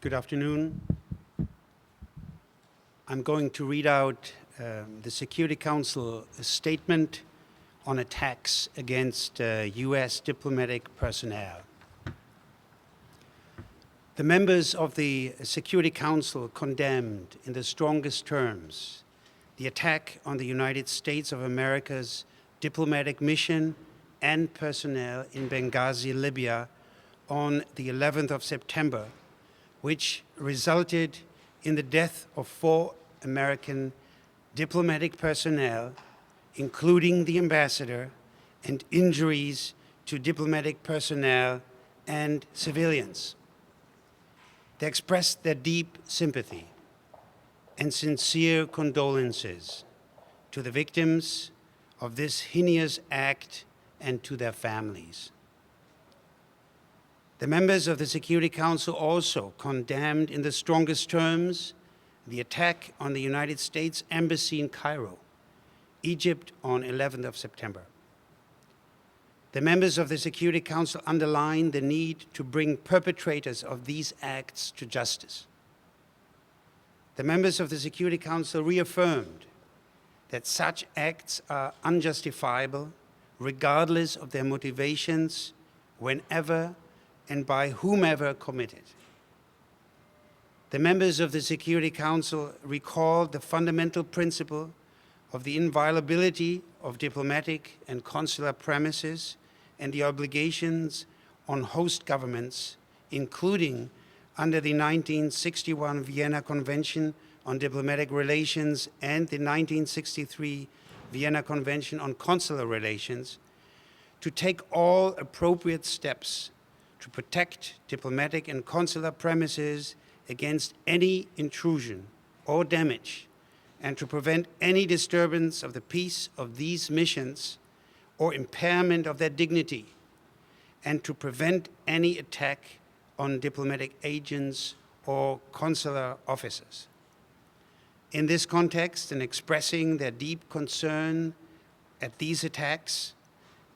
Good afternoon. I'm going to read out the Security Council statement on attacks against US diplomatic personnel. The members of the Security Council condemned in the strongest terms the attack on the United States of America's diplomatic mission and personnel in Benghazi, Libya on the 11th of September, which resulted in the death of 4 American diplomatic personnel, including the ambassador, and injuries to diplomatic personnel and civilians. They expressed their deep sympathy and sincere condolences to the victims of this heinous act and to their families. The members of the Security Council also condemned in the strongest terms the attack on the United States Embassy in Cairo, Egypt on 11th of September. The members of the Security Council underlined the need to bring perpetrators of these acts to justice. The members of the Security Council reaffirmed that such acts are unjustifiable, regardless of their motivations, whenever and by whomever committed. The members of the Security Council recalled the fundamental principle of the inviolability of diplomatic and consular premises and the obligations on host governments, including under the 1961 Vienna Convention on Diplomatic Relations and the 1963 Vienna Convention on Consular Relations, to take all appropriate steps to protect diplomatic and consular premises against any intrusion or damage, and to prevent any disturbance of the peace of these missions or impairment of their dignity, and to prevent any attack on diplomatic agents or consular officers. In this context, and expressing their deep concern at these attacks,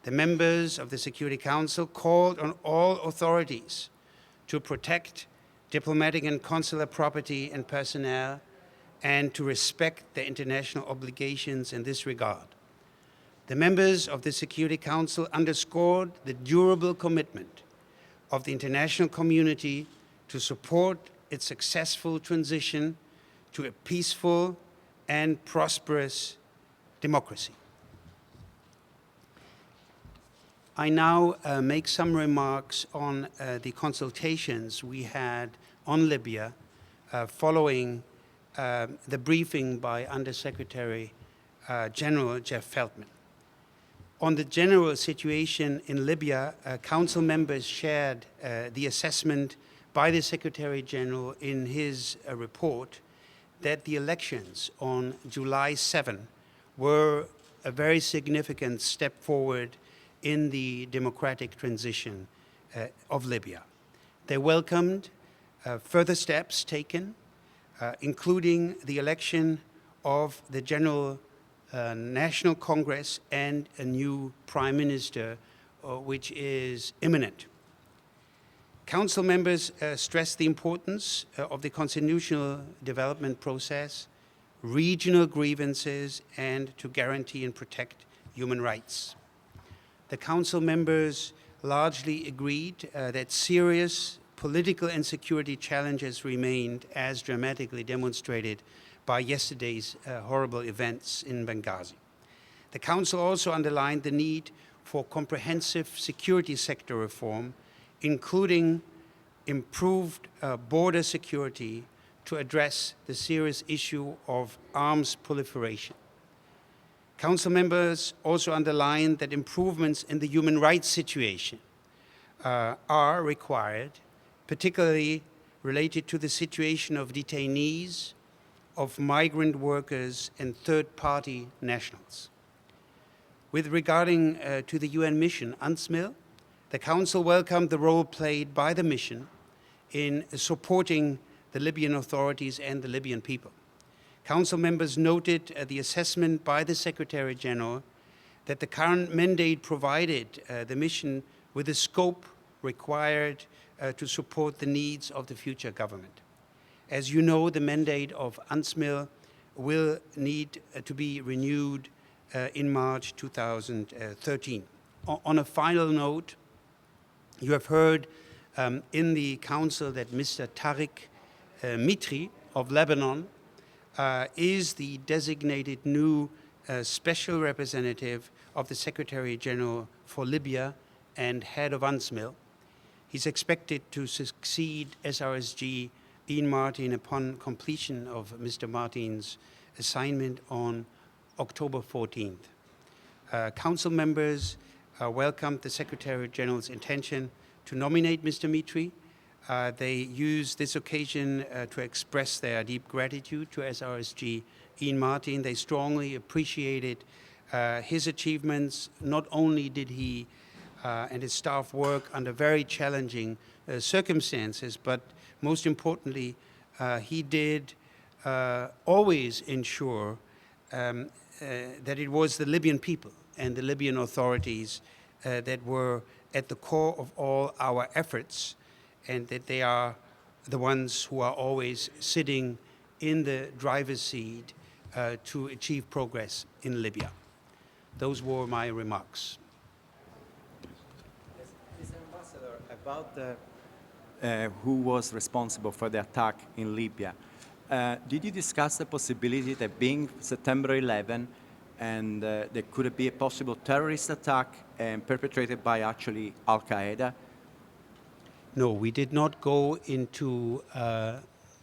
the members of the Security Council called on all authorities to protect diplomatic and consular property and personnel and to respect their international obligations in this regard. The members of the Security Council underscored the durable commitment of the international community to support its successful transition to a peaceful and prosperous democracy. I now make some remarks on the consultations we had on Libya following the briefing by Undersecretary General Jeff Feltman. On the general situation in Libya, Council members shared the assessment by the Secretary General in his report that the elections on July 7 were a very significant step forward in the democratic transition of Libya. They welcomed further steps taken, including the election of the General National Congress and a new Prime Minister, which is imminent. Council members stressed the importance of the constitutional development process, regional grievances, and to guarantee and protect human rights. The Council members largely agreed that serious political and security challenges remained, as dramatically demonstrated by yesterday's horrible events in Benghazi. The Council also underlined the need for comprehensive security sector reform, including improved border security to address the serious issue of arms proliferation. Council members also underlined that improvements in the human rights situation are required, particularly related to the situation of detainees, of migrant workers, and third-party nationals. With regarding to the UN mission, UNSMIL, the Council welcomed the role played by the mission in supporting the Libyan authorities and the Libyan people. Council members noted the assessment by the Secretary General that the current mandate provided the mission with the scope required to support the needs of the future government. As you know, the mandate of UNSMIL will need to be renewed in March 2013. On a final note, you have heard in the council that Mr. Tariq Mitri of Lebanon is the designated new special representative of the Secretary General for Libya and head of UNSMIL. He's expected to succeed SRSG Ian Martin upon completion of Mr. Martin's assignment on October 14th. Council members welcomed the Secretary General's intention to nominate Mr. Mitri. They used this occasion to express their deep gratitude to SRSG Ian Martin. They strongly appreciated his achievements. Not only did he and his staff work under very challenging circumstances, but most importantly, he did always ensure that it was the Libyan people and the Libyan authorities that were at the core of all our efforts, and that they are the ones who are always sitting in the driver's seat to achieve progress in Libya. Those were my remarks. Mr. Ambassador, about who was responsible for the attack in Libya, did you discuss the possibility that being September 11 and there could be a possible terrorist attack perpetrated by actually Al-Qaeda? No, we did not go into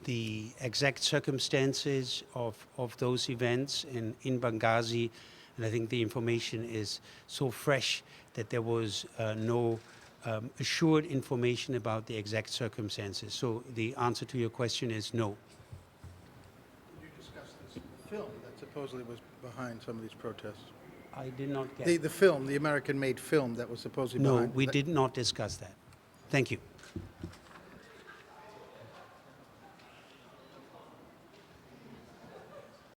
the exact circumstances of those events in Benghazi, and I think the information is so fresh that there was no assured information about the exact circumstances. So the answer to your question is no. Did you discuss this film that supposedly was behind some of these protests? I did not get The film, the American-made film that was supposedly behind. No, we did not discuss that. Thank you.